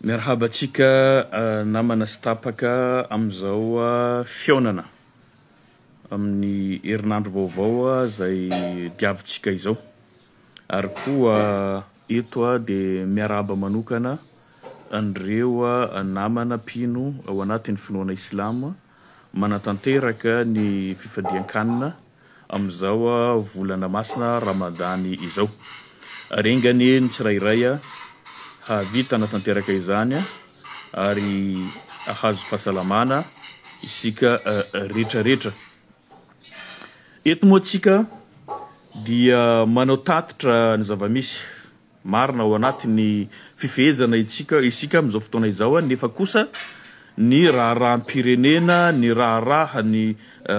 Merhaba tsika namana sy tapaka amizao fiaonana amin'ny herinandro vaovao zay diavintsika izao. Ary koa eto de miarahaba manokana andreo namana pino ao anatin'ny finoana Islama manatanteraka ny fifadian-kanina amizao volana masina Ramadany izao. Rengany ny tsirairay havita natanteraka izany ary ahazo fahasalamana isika rehetrarehetra. Eto moa tsika dia manao tatitra ny zava-misy marina ao anatin'ny fifehezana isika amizao fotoana izao, nefa kosa ny raharaham-pirenena, ny raharaha ny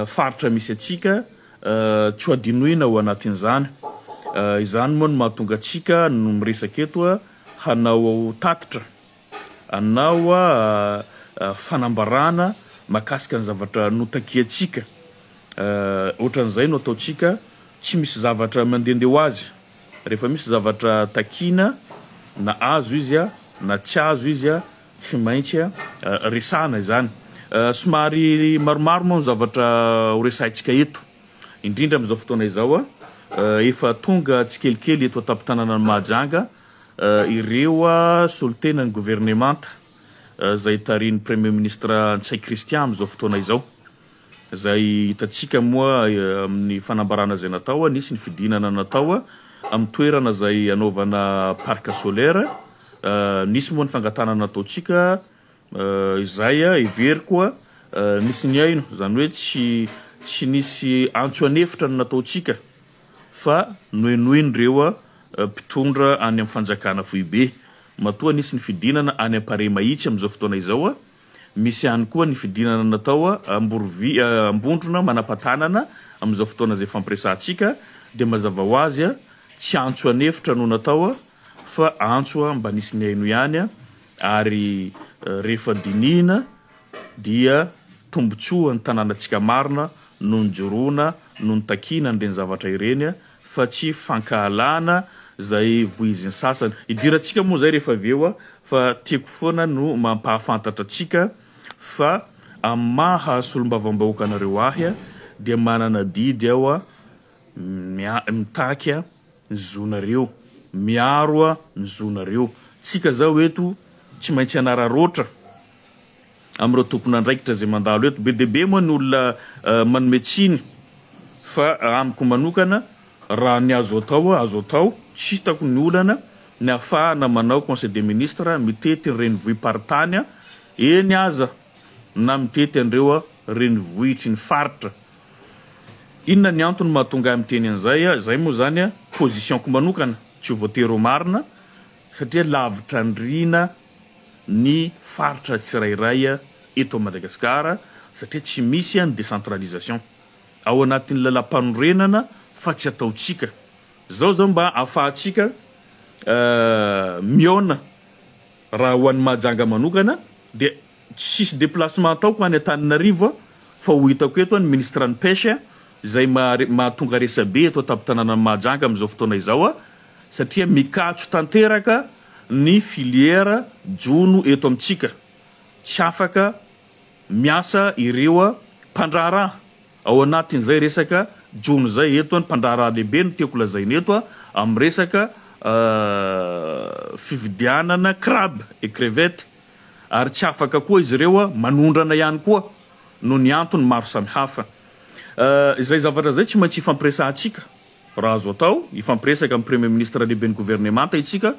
faritra misy atsika tsy adinoina ao anatin'izany. Izany moa no mahatonga atsika no miresaka eto hanao tatitra, hanao fanambarana makasika ny zavatra notakiatsika. Ohatran'izay no ataotsika tsy misy zavatra mandehandeha ho azy. Rehefa misy zavatra takina na azo izy na tsy azo izy tsy maintsy resana izany. Somary maromaro moa ny zavatra ho resahintsika eto, indrindra amizao fotoana izao efa tonga tsikelikely eto an-tampon-tanàna Mahajanga ireo solitena ny gouvernemanta zay tarin'ny premier ministre Ntsay Christian amizao fotoana izao. Zay hitatsika moa amin'ny fanambarana zay natao, nisy ny fidinana natao amin'ny toerana zay anaovana parc solaire, nisy moa ny fangatanana nataotsika izay every koa nisy ny aino, zany hoe tsy nisy antso anefitra no nataotsika fa noenoen'ireo mpitondra any amin'ny fanjakana foibe. Matoa nisy ny fidinana any Ampare Mahitsy amizao fotoana izao, misy ihany koa ny fidinana natao Ambondrona Manapatanana amizao fotoana zay fampiresantsika. De mazava ho azy tsy antso anefitra no natao fa antso mba nisy ny aino ihany, ary rehefa dinina dia tombotsoa ny tanànatsika marina no njorona no ntakina ny zavatra ireny fa tsy fankahalana zay voiziny sasany. Idirantsika moa zay rehefa aveo fa tiako foana no mampahafantatra atsika fa amin'ny maha solombavam-bahoakanareo ahy dia manana didy aho mitaky ny zonareo, miaro ny zonareo. Tsika zao eto tsy maintsy anararoatra am'ireo tompon'andraikitra zay mandalo eto. Be debe moa ny olona manome tsiny, fa amiko manokana raha ny azo atao, tsy hitako ny olana ny ahafahana manao conseil des ministres mitety renivohim-paritany eny aza na mitety andreo renivohitry ny faritra. Inona ny antony mahatonga miteny an'izay? Zay moa zany positionko manokana, tsy voatery ho marina, satria lavitra andrina ny faritra tsirairay eto Madagasikara, satria tsy misy ny décentralisation ao anatin'ny lalam-panorenana fa tsy ataotsika. Zao mba ahafahantsika miona raha ho an'ny Mahajanga manokana de tsisy déplacement ataoko any Antananarivo fa ho hitako eto ny ministre ny pêche zay mahatonga resabe eto an-tampon-tanàna Mahajanga amizao fotoana izao, satria mikatso tanteraka ny filière jono eto amitsika. Tsy afaka miasa ireo mpandraharaha ao anatin'izay resaka jono zay eto. Ny mpandraharaha lehibe no tiako lazaina eto amin'ny resaka fividianana crabe et crevette, ary tsy afaka koa izy ireo manondrana ihany koa no ny antony maro samihafa. Izay zavatra zay tsy maintsy ifampiresantsika raha azo atao, ifampiresaka amin'ny premier ministre lehibe ny gouvernemanta itsika,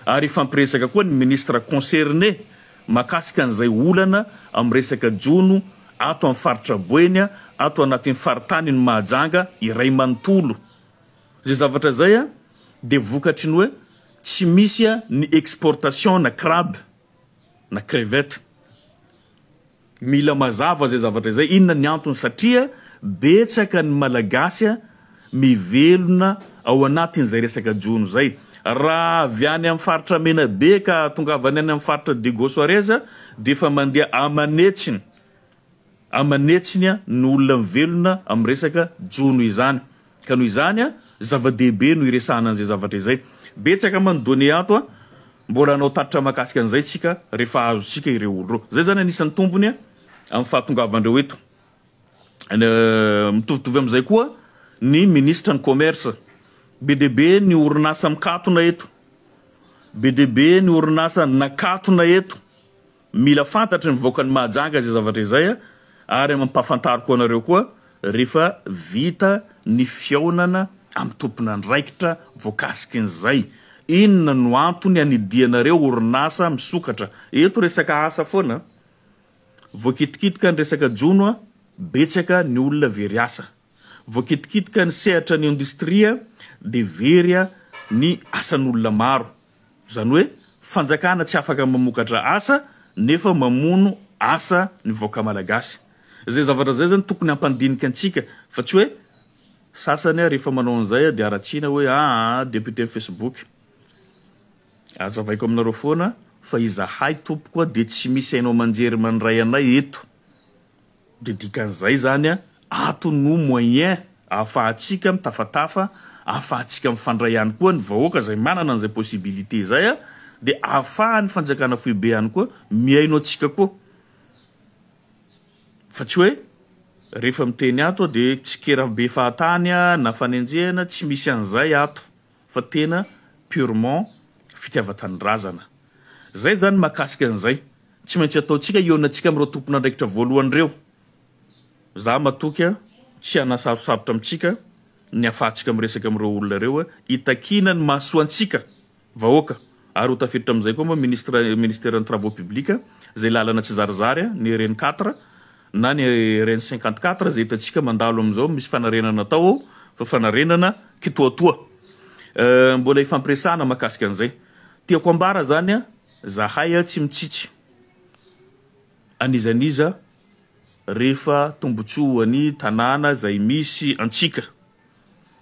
ary ifampiresaka koa ny ministre concerné makasika an'izay olana amin'ny resaka jono ato amin'ny faritra Boeny, ato anatin'ny faritany ny Mahajanga iray manontolo. Zay zavatra zay de vokatry ny hoe tsy misy ny exportation na crabe na crevette. Mila mazava zay zavatra zay. Inona ny antony? Satria betsaka ny malagasy mivelona ao anatin'izay resaka jono zay. Raha avy any amin'ny faritra Menabe ka tongavany any amin'ny faritra Degosoarez de fa mandeha amanetsiny ny olona mivelona amin'ny resaka jono izany. Ka noho izany zava-dehibe no iresahana an'izay zavatra izay. Betsaka man donné ato mbola anao tatitra makasika an'izay tsika rehefa azontsika ireo olo reo. Zay zany anisan'ny tombony amin'ny fahatongavandreo eto. Mitovitovy amin'izay koa ny ministra ny commerce, be dia be ny orinasa mikatona eto, be dia be ny orinasa nakatona eto. Mila fantatry ny mivoaka ny Mahajanga zay zavatra izay ary mampahafantariko anareo koa rehefa vita ny fiaonana amin'ny tompon'andraikitra voakasika an'izay. Inona no antony anidianareo orinasa misokatra? Eto resaka asa foana. Voakitikitika ny resaka jono, betsaka ny olona very asa. Voakitikitika ny sehatra ny industria, dia very ny asan'olona maro. Zany hoe fanjakana tsy afaka mamokatra asa nefa mamono asa ny voaka malagasy. Zay zavatra zay zany tokony hampandinika antsika, fa tsy hoe sasany rehefa manao an'izay dia aratsiana hoe député Facebook. Azavaiko aminareo foana fa izahay tompoko dia tsy misy hainao manjery mandray anay eto. Dia dikan'izay zany ato no moyen ahafahantsika mitafatafa, ahafahantsika mifandray ihany koa ny vahoaka izay manana an'izay possibilité zay dia ahafahan'ny fanjakana foibe ihany koa miaino antsika koa. Fa tsy hoe rehefa miteny ato dia tsy kera be fahatany na fanenjehana, tsy misy an'izay ato fa tena purement fitiavan-tanindrazana. Zay zany mahakasika an'izay. Tsy maintsy ataontsika ionantsika amin'ireo tompon'andraikitra voalohan'ireo. Za matoky tsy hanasarosarotra amintsika ny ahafahantsika miresaka amin'ireo olona ireo hitakina ny mahasoantsika vahoaka. Ary ho tafiditra amin'izay koa ministère ny travaux publics zay lalana tsy zarizary ny RN 4 na ny RN 54 zay hitantsika mandalo amin'izao misy fanarenana tao fa fanarenana kitoatoa. Mbola ifampiresahana mahakasika an'izay. Tiako ambara zany zahay tsy mitsitsy anizaniza rehefa tombotsoan'ny tanàna zay misy antsika.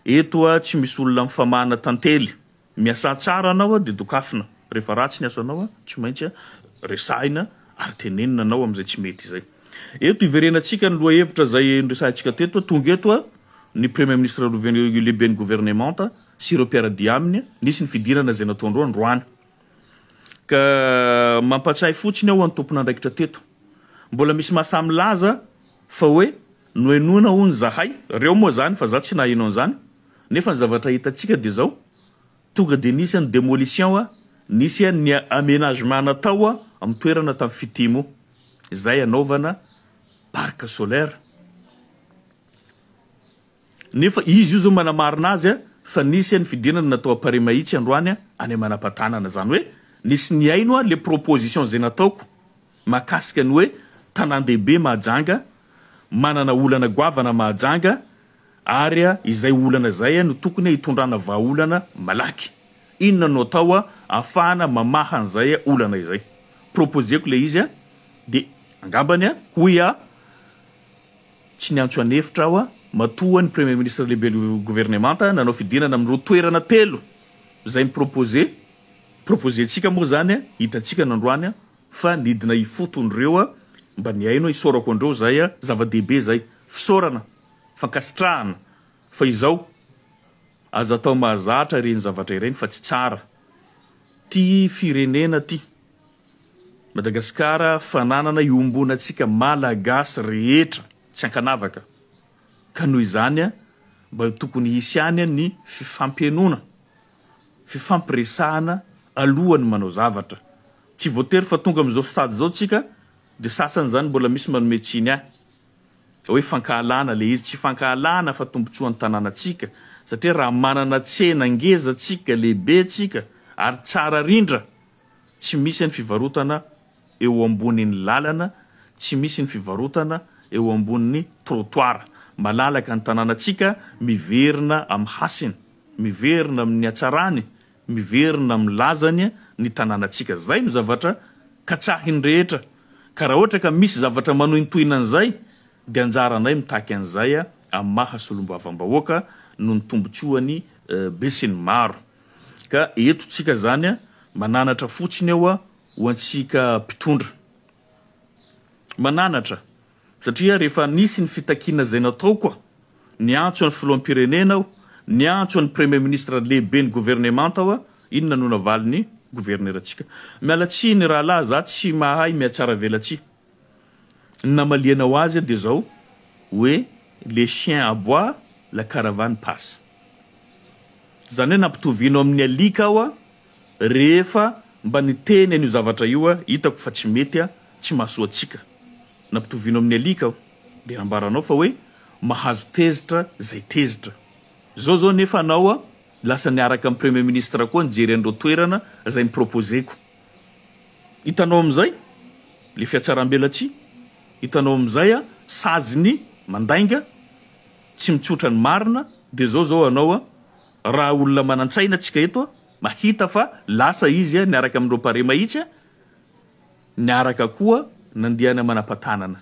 Eto tsy misy olona mifamana tantely. Miasa tsara anao dia dokafina. Rehefa ratsy ny asanao tsy maintsy resahina ary tenenina anao amin'izay tsy mety izay. Eto iverenantsika ny loha hevitra zay resahantsika teto. Tonga eto ny premier ministre lehibe ny gouvernemanta sy ireo mpiaradia aminy nisy ny fidirana zay nataondreo androany. Ka mampatsiahy fotsiny aho antompon'andraikitra teto. Mbola misy mahasamy laza fa hoe noenona hono zahay, reo moa zany fa za tsy nahino an'izany. Nefa ny zavatra hitantsika dia zao, tonga dia nisy ny démolition, nisy ny aménagement natao amin'ny toerana tamin'ny fitimo. Izay anaovana parc solaire. Nefa izy io zao manamarina azy fa nisy ny fidirana natao Parimahitsy androany any Manam-patanana. Zany hoe nisy ny aino les propositions zay nataoko mahakasika ny hoe tanan-dehibe Mahajanga, manana olana goavana Mahajanga, ary izay olana zay no tokony hitondrana vahaolana malaky. Inona no atao ahafahana mamaha an'izay olana izay. Proposeko le izy dia angambany hoy tsy niantso anefitra aho matoa ny premier ministre lehibe gouvernemanta nanao fidinana amin'ireo toerana telo zay proposentsika moa zany hitantsika nandroany fa nidina ifotondreo mba ny aino isorako andreo zay zava-dehibe zay fisorana fankasitrahana fa izao azo atao mahazatra ireny zavatra ireny fa tsy tsara. Ty firenena ty Madagasikara fananana iombonantsika malagasy rehetra tsy ankanavaka. Ka noho izany mba tokony hisy any ny fifampienona, fifampiresahana alohany manao zavatra. Tsy voatery fa tonga amin'izao stade zao tsika dia sasany zany mbola misy manome tsiny hoe fankahalana le izy. Tsy fankahalana fa tombotsoan'ny tanànatsika satria raha manana tsena ngeza tsika, lehibe tsika ary tsara rindra, tsy misy ny fivarotana eo ambonin'ny lalana, tsy misy ny fivarotana eo ambonin'ny trottoir. Malalaka ny tanànatsika miverina amin'ny hasiny, miverina amin'ny hatsarany, miverina amin'ny lazany ny tanànatsika. Zay no zavatra katsahiny rehetra. Ka raha ohatra ka misy zavatra manohintohina an'izay dia anjaranay mitaky an'izay amin'ny mahasolombavam-bahoaka no ny tombotsoany be sy ny maro. Ka eto tsika zany mananatra fotsiny eo ho antsika mpitondra. Mananatra satria rehefa nisy ny fitakiana zay natao koa, niantso ny filoham-pirenena, niantso ny premier ministre lehibe ny gouvernemanta inona no navaliny gouverneur atsika mialatsi ny raha lahy za tsy mahay miatsara velatsi namaliana ho azy de zao hoe les chiens aboient la caravane passe zany hoe nampitovianao amin'ny alika aho rehefa mba niteny an'io zavatra io hitako fa tsy mety tsy mahasoa atsika nampitovianao amin'ny alika aho de nambaranao fa hoe mahazo tezitra zay tezitra zao nefa anao lasa niaraka amin'ny premier ministre koa nijery andreo toerana zay niproposeko hitanao am'izay le fiatsaram-belatsi hitanao am'izay sajiny mandainga tsy mitsotra ny marina de zao anao raha olona manantsaina atsika eto mahita fa lasa izy niaraka amindreo pare mahitsy niaraka koa nandihana manapatanana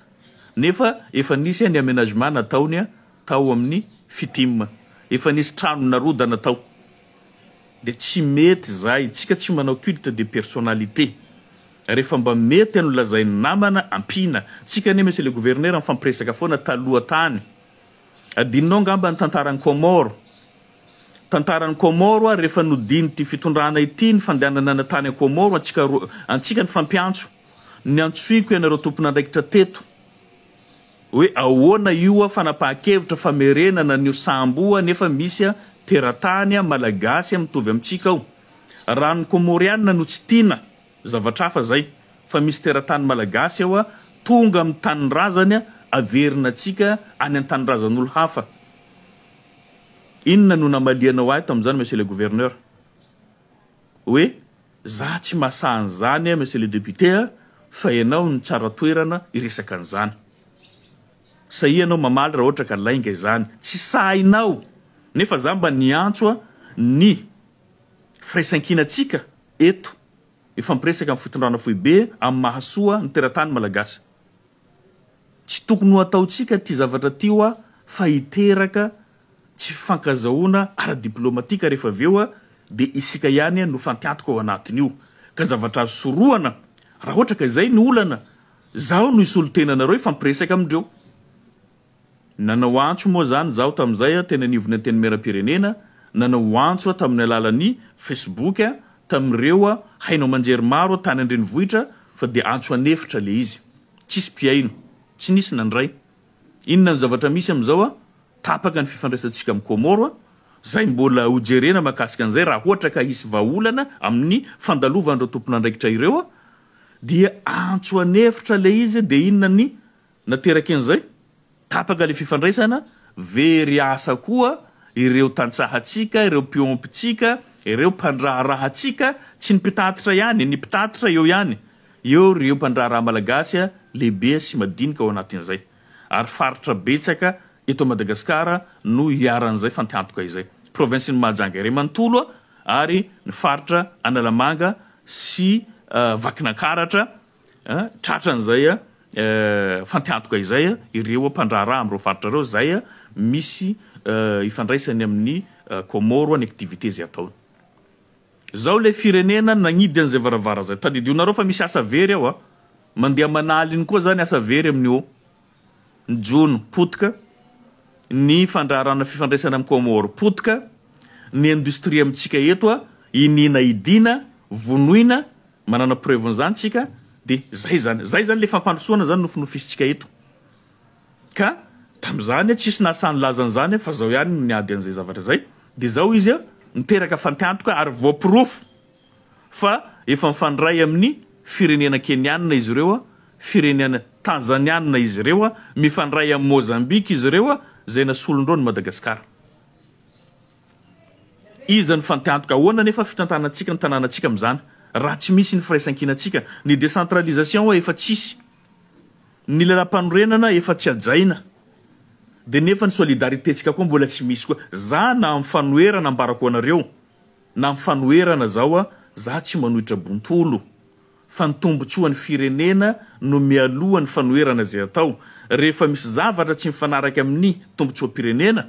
nefa efa nisy ny aménagement nataony tao amin'ny fitim efa nisy trano narodana tao de tsy mety zay tsika tsy manao culte de personnalité rehefa mba mety no lazainy namana ampina tsika ne monsieur le gouverneur mifampiresaka foana taloha tany adinonao ngamba ny tantaran'ny Comore rehefa nodiny ty fitondrana ity ny fandehanana na tany Comore antsika ny fampiantso ny antsoiko ianareo tompon'andraikitra teto hoe ahoana io fanapahan-kevitra famerenana ny sambo nefa misy teratany malagasy mitovy amintsika ao raha ny Comoriana no tsy tiana zavatra hafa zay fa misy teratany malagasy ao tonga amin'ny tanyrazany averina atsika any an-tanyrazan'olo hafa inona no namalianao ahy tam'izany monsieur le gouverneur hoe za tsy mahasahan zany monsieur le député fa ianao ny tsara toerana iresaka an'izany sa ianao mamaly raha ohatra ka lainga izany tsy sahinao nefa za mba niantso ny firaisankinatsika eto ifampiresaka amin'ny fitondrana foibe amin'ny mahasoa ny teratany malagasy tsy tokony ho ataotsika ty zavatra ty fa hiteraka tsy fankazahoana ara-diplomatika rehefa aveo de isika ihany no fantiatoko ao anatin'io ka zavatra azo soroana raha ohatra ka izay ny olana zaho no isolotena anareo ifampiresaka amindreo nanao antso moa zany zaho tam'izay tena nivony anteny meram-pirenena nanao antso tamin'ny alalan'ny Facebook tamin'ireo hainao manjery maro tany andrenivohitra fa de antso anefitra le izy tsisy piaino tsy nisy nandray inona ny zavatra misy am'izao tapaka ny fifandraisantsika amin'ny Comore zay mbola hojerena makasika an'izay raha ohatra ka hisy vahaolana amin'ny fandalovandreo tompon'andraikitra ireo dia antso anefitra le izy de inona ny nateraka an'izay tapaka le fifandraisana very asa koa ireo tantsahatsika ireo piompitsika ireo mpandraharahatsika tsy ny mpitatitra ihany ny mpitatitra eo ihany eo ireo mpandraharaha malagasy lehibe sy madinika ao anatin'izay ary faritra betsaka eto Madagasikara no hiaran'izay fantiantoka izay province ny Mahajanga iray manontolo ary ny faritra Analamanga sy Vakinankaratra tratran'izay fantiantoka izay ireo mpandraharaha am'ireo faritra ireo zay misy ifandraisany amin'ny Comore ny activité zay ataony zao le firenena nagnidy an'izay varavara zay tadidionareo fa misy asa very ao mandeha manaliny koa zany asa very amin'io ny jono potika ny fandraharana fifandraisana amin'ny Comore potika ny industrie amintsika eto inina idina vonoina manana preuve zany tsika de zay zany le fampandrosoana zany nofinofisitsika eto ka tam'izany tsisy nasany lazany zany fa zao ihany niady an'izay zavatra zay de zao izy niteraka fantiantoka ary voapirofo fa efa mifandray amin'ny firenena kenianina izy ireo firenena tanzanianina izy ireo mifandray amin'ny Mozambique izy ireo zay nasolondreo ny Madagasikara izy ny fantiantoka ahoana nefa fitantanantsika ny tanànatsika am'izany raha tsy misy ny firaisankinatsika ny décentralisation efa tsisy ny lalam-panorenana efa tsy ajaina de nefa ny solidaritétsika koa mbola tsy misy koa za na amfanoerana ambarako anareo na amfanoerana zao za tsy manohitra bontolo fa ny tombotsoan'ny firenena no mialohan'ny fanoerana zay atao rehefa misy zavatra tsy mifanaraka amin'ny tombotsoam-pirenena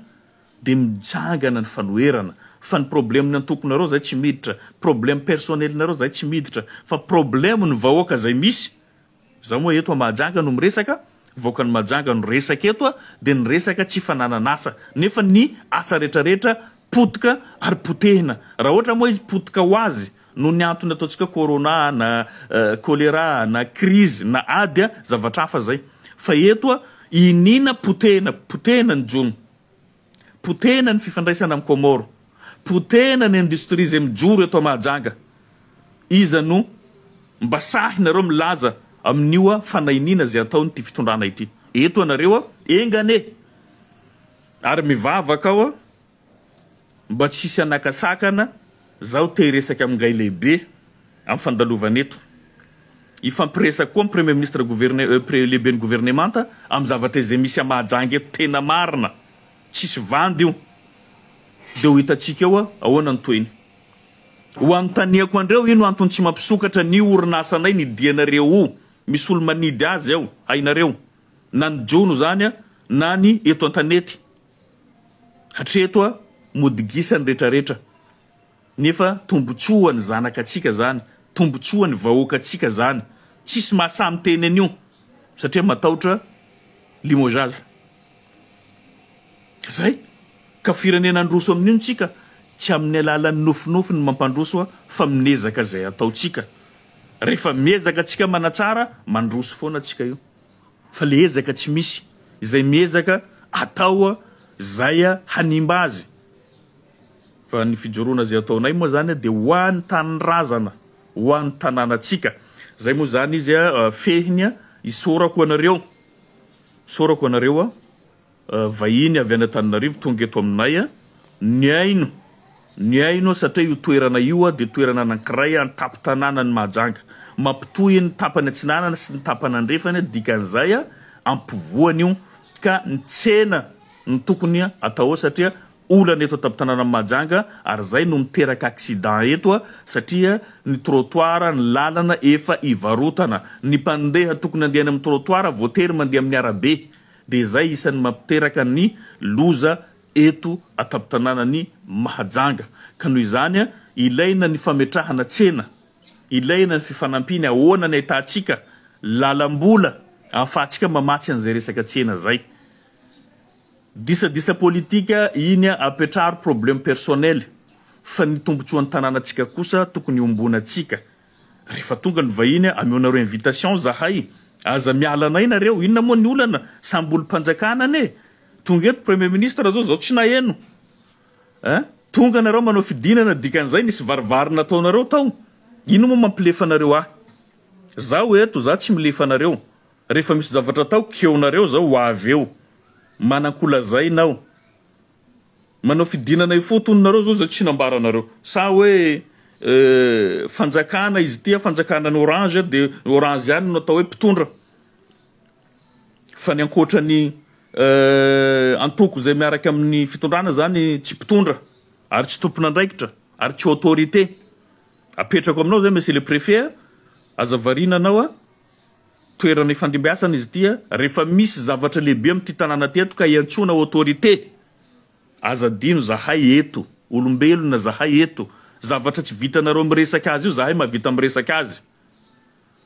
de mijangana ny fanoerana fa ny problème nantokonareo zay tsy miditra problème personnelnareo zay tsy miditra fa problème ny vahoaka zay misy za moa eto Mahajanga no miresaka vahoaka ny Mahajanga no resaka eto de ny resaka tsy fanananasa nefa ny asa rehetrarehetra potika ary potehina raha ohatra moa izy potika ho azy no ny antony ataontsika corona na choléra na crise na ady zavatra hafa zay fa eto inina potena ny jono potena ny fifandraisana amin'ny Komoro potena ny industrie zay mijoro eto Mahajanga iza no mba sahinareo milaza amin'io fanainina zay ataony ty fitondrana ity eto anareo engane ary mivavaka ao mba tsisy anakasakana zao te resaka am'ngay lehibe amin'ny fandalovana eto ifampiresaka koa premier ministre lehibe ny gouvernemanta amin'ny zavatra zay misy Mahajanga eto tena marina tsisy vandy io de ho hitatsika eo ahoana ny toiny ho anontaniako andreo ino antony tsy mampisokatra ny orinasanay ny dianareo misy olo manidy azy ao hainareo na ny jono zany na ny eto an-tanety hatreto modigisany rehetrarehetra nefa tombotsoa ny zanakatsika zany tombotsoa ny vahoakatsika zany tsisy mahasamy teny an'io satria matahotra limogeage zay ka firenena androso amin'io tsika tsy amin'ny alalan'ny nofinofy ny mampandroso fa minezaka zay ataotsika rehefa miezaka tsika manatsara mandroso foana tsika io fa le ezaka tsy misy izay miezaka atao zay hanimba azy fa ny fijorona zay ataonay moa zany de ho an'ny tanirazana ho an'ny tanànatsika zay moa zany izy fehiny isorako anareo vahiny avy Antananarivo tonga eto aminay ny aino satria io toerana io de toerana anankiray an-tapo-tanàna ny Mahajanga mampitohy ny tapany atsinanana sy ny tapany andrefany dikan'izay ampivoany io ka ny tsena ny tokony atao satria olana eto tapo-tanàna ny Mahajanga ary zay no miteraka accident eto satria ny trottoir ny lalana efa ivarotana ny mpandeha tokony andehany amin'ny trottoir voatery mandeha amin'ny arabe de zay isan'ny mampiteraka ny loza eto atapo-tanàna ny Mahajanga ka noho izany ilaina ny fametrahana tsena ilaina ny fifanampiana ahoana ny ahitatsika lalambola ahafahantsika mamatsy an'izay resaka tsena zay disadisa politika iny apetrahary problème personnel fa ny tombotsoan'ny tanànatsika kosa tokony ombonatsika rehefa tonga ny vahiny ameonareo invitation zahay aza mialanay nareo inona moa ny olana samby olo mpanjakana ane tonga eto premier ministre zao tsy naheno tonga nareo manao fidinana dikan'izay nisy varivarina ataonareo tao ino moa mampilefa nareo zao eto za tsy milefa nareo rehefa misy zavatra tao keonareo zao ho avy eo manankola zay nao manao fidinana ifotonareo zao tsy nambaranareo sa hoe fanjakana izy tia fanjakana ny orange de orange ihany no atao hoe mpitondra fa ny ankoatrany antoko zay miaraka amin'ny fitondrana zany tsy mpitondra ary tsy tompon'andraikitra ary tsy autorité apetrako aminao zay monsieur le préfet azavarina anao toerana ifandimbiasana izy tia rehefa misy zavatra lehibe amin'ny tanàna teto ka iantsona autorité azadino zahay eto olombelona zahay eto zavatra tsy vitanareo miresaka azy io zahay mavita miresaka azy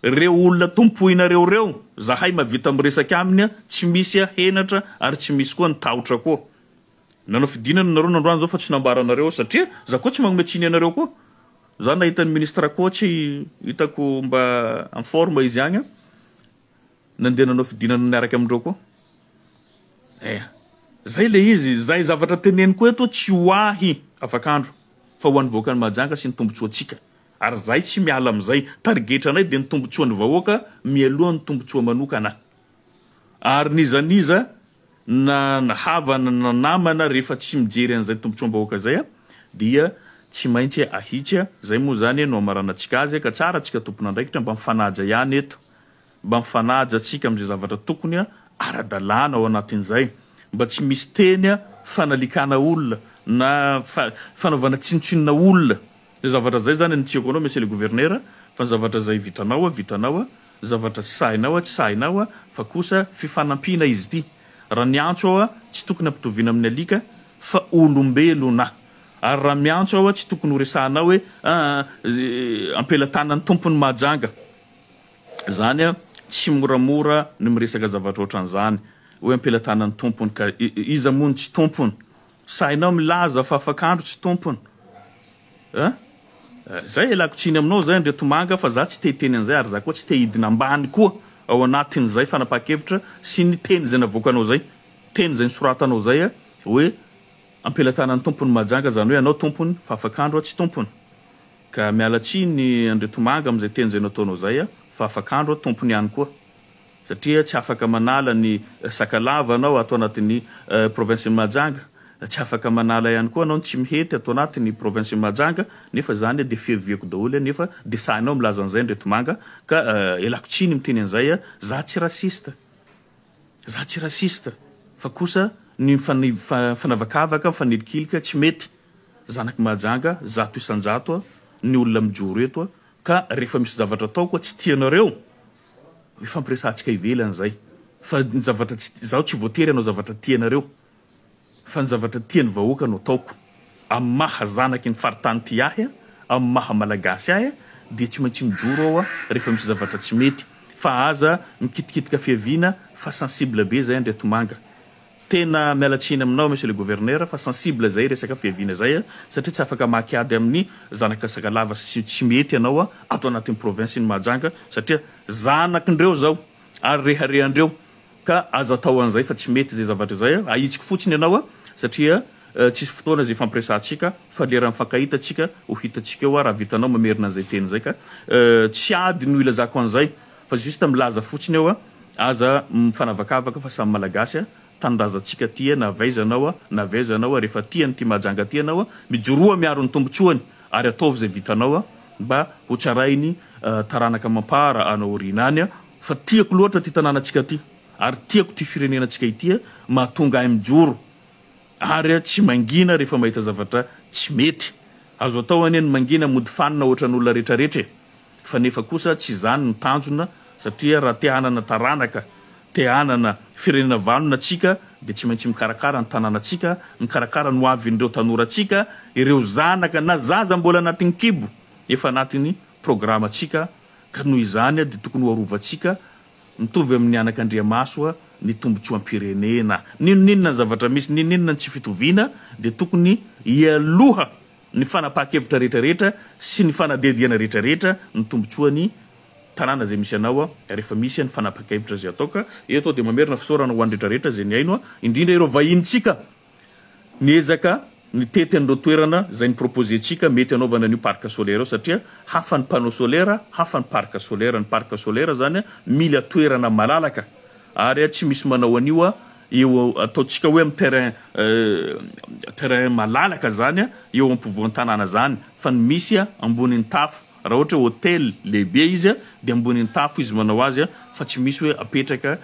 reo olona tompoinareo reo zahay mavita miresaka aminy tsy misy henatra ary tsy misy koa ny tahotra koa nanao fidinana nareo nandroany zao fa tsy nambaranareo satria za koa tsy magnometsiny anareo koa za nahita ny ministre coach hitako mba en forme izy agny nandeha nanao fidinana niaraka amindreo koa zay le izy zay zavatra teneny koa eto tsy hoahy afakandro fa ho an'ny vahoaka ny Mahajanga sy ny tombotsoantsika ary zay tsy miala am'izay targetranay de ny tombotsoan'ny vahoaka mialohan'ny tombotsoa manokana ary nizaniza na havana na namana rehefa tsy mijery an'izay tombotsoam-bahoaka zay dia tsy maintsy ahitsy zay moa zany no amaranantsika azy ka tsara tsika tompon'andraikitra mba mifanaja ihany eto mba mifanaja atsika am'izay zavatra tokony ara-dalàna ao anatin'izay mba tsy misy teny fanalikana olona na fanaovana tsinotsinona olona zay zavatra zay zany ny tiako anao monsieur le gouverneur fa ny zavatra zay vitanao zavatra tsy sahinao tsy sahinao fa kosa fifanampiana izy ty raha miantso tsy tokony ampitoviana amin'ny alika fa olombelona ary raha miantso tsy tokony horesahanao hoe ampelantanan'ny tompony Mahajanga zany tsy moramora ny miresaka zavatra ohatran'izany hoe ampelantanan'ny tompony ka iza moa tsy tompony sahinao milaza fa afakandro tsy tompony zay alakotsiny aminao zay Andria Tomanga fa za tsy te hiteny an'izay ary za koa tsy te hidina ambany koa ao anatin'izay fanapakevitra sy ny teny zay navoakanao zay teny zay nisoratanao zay hoe ampelantanan'ny tompony majanga zany hoe anao tompony fa afakandro tsy tompony ka mialatsiny Andria Tomanga am'izay teny zay nataonao zay fa afakandro tompony ihany koa satria tsy afaka manala ny Sakalava anao ato anatin'ny province Majanga tsy afaka manala ihany koa anao tsy mihety ato anatin'ny province Majanga nefa zany de fiaviako daholo nefa de sahinao milaza an'izay Andria Tomanga ka elako tsiny miteny an'izay za tsy rasista fa kosa ny fanavakavaka mifanirikilika tsy mety zanaky Majanga zato isanjato ny olona mijoro eto ka rehefa misy zavatra ataoko tsy tianareo ifampiresantsika ivelany zay fa ny zavatra zaho tsy voatery anao zavatra tianareo fa ny zavatra tiany vahoaka no ataoko amin'ny maha zanaky ny faritany ty ahy amin'ny maha malagasy ahy dia tsy maintsy mijoro ao rehefa misy zavatra tsy mety fa aza mikitikitika fiaviana fa sensible be zay Andria Tomanga tena mialatsiny aminao monsieur le gouverneur fa sensible zay resaka fiaviana zay satria tsy afaka makiady amin'ny zanaka Sakalava tsy mety anao ato anatin'ny province ny Majanga satria zanakindreo zao ary reharehandreo ka aza atao an'izay fa tsy mety zay zavatra zay ahitsiko fotsiny ianao satria tsisy fotoana zay fampiresantsika fa lera mifankahitatsika ho hitatsika eo raha vitanao mamerina an'izay teny zay ka tsy ady no ilazako an'izay fa juste milaza fotsiny eo aza mifanavakavaka fa samy malagasy tanindrazantsika ty na vaizanao rehefa tiany ty Majanga ty anao mijoroa miaro ny tombotsoany ary ataovy zay vitanao mba ho tsarainy taranaka mampara anao rinany fa tiako loatra ty tanànatsika ty ary tiako ty firenenantsika ity mahatonga ahy mijoro ary tsy mangina rehefa mahita zavatra tsy mety azo atao any mangina mody fanina ohatra ny olona rehetrarehetra fa nefa kosa tsy zany ny tanjona satria raha te hanana taranaka te hanana firenena valona tsika dia tsy maintsy mikarakara ny tanànatsika mikarakara no avin'ireo tanoratsika ireo zanaka na zaza mbola anatin'ny kibo efa anatin'ny programatsika ka noho izany dia tokony ho arovantsika mitovy amin'ny anak'Andriamaso ny tombotsoam-pirenena ninonina ny zavatra misy ninonina ny tsy fitoviana dia tokony ialoha ny fanapakevitra rehetrarehetra sy ny fanadediana rehetrarehetra ny tombotsoany tanàna zay misy anao rehefa misy ny fanapakevitra zay ataoka eto dia mamerina fisaorana ho andrehetrarehetra zay ny aino indrindra ireo vahintsika niezaka ny tety an'ireo toerana zay ny proposentsika mety anaovana an'io parc solaire satria hafa ny panneau solaire hafa ny parc solaire zany mila toerana malalaka ary tsy misy manao an'io eo ataotsika hoe amin'ny terrain malalaka zany eo ampovoan'ny tanàna zany fa ny misy ambonin'ny tafo raha ohatra hôtel lehibe izy dia ambonin'ny tafo izy manao azy fa tsy misy hoe apetraka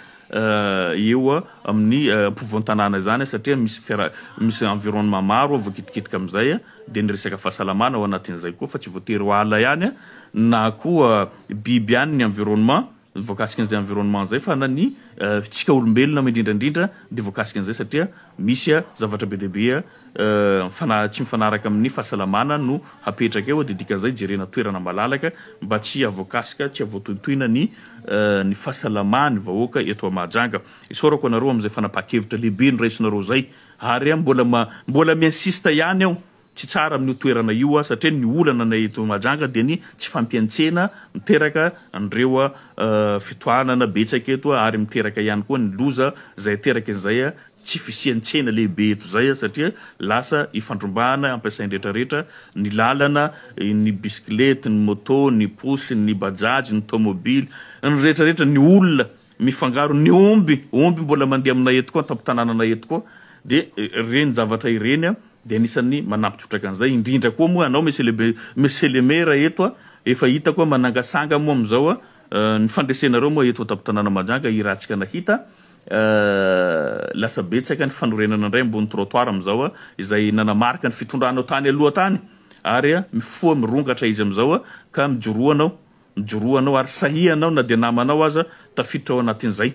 eo amin'ny ampovoan'ny tanàna zany satria misy environnement maro voakitikitika amin'izay dia ny resaka fahasalamana ao anatin'izay koa fa tsy voatery ho ala ihany na koa biby ihany ny environnement voakasika an'izay environnement zay fa na ny tsika olombelona indrindrandrindra dia voakasika an'izay satria misy zavatra be dehibe tsy mifanaraka amin'ny fahasalamana no hapetraka eo dia dikan'izay jerena toerana malalaka mba tsy avoakasika tsy avoatohitohina ny fahasalamany vahoaka eto Majanga isorako anareo amin'izay fanapakevitra lehibe nyraisinareo zay ary mbola miinsista ihany aho tsy tsara amin'ny toerana io satria ny olana na eto Majanga dia ny tsy fampiantsena miteraka andreo fitohanana betsaka eto ary miteraka ihany koa ny loza zay teraka an'izay tsy fisiantsena lehibe eto zay satria lasa ifandrombahana ampiasain-drehetrarehetra ny lalana ny bisikilety ny moto ny posy ny bajaj ny tomobily ny rehetrarehetra ny olona mifangaro ny omby mbola mandeha aminay eto koa tampitanànana eto koa dia reny zavatra ireny dia anisan'ny manampitsotraka an'izay indrindra koa moa anao monsieur le maire eto efa hita koa manangasanga moa amin'izao ny fandresenareo moa eto tampitanàna Majanga irahantsika nahita lasa betsaka ny fanorenana indray ambony trottoir amin'izao izay nanamarika ny fitondranao tany aloha tany ary mifoa mirongatra izy amin'izao ka mijoroanao ary sahianao na dia namanao aza tafiditra ao anatin'izay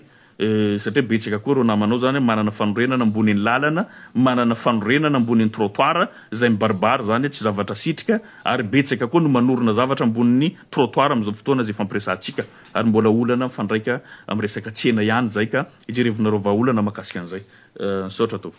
satria betsaka koa reo namanao zany manana fanorenana ambony ny lalana manana fanorenana ambony ny trottoir zay mibaribary zany tsy zavatra sitrika ary betsaka koa no manorona zavatra ambony trottoir amin'izao fotoana zay fampiresantsika ary mbola olana mifandraika amin'ny resaka tsena ihany zay ka ijerevinareo vahaolana mahakasika an'izay misaotra to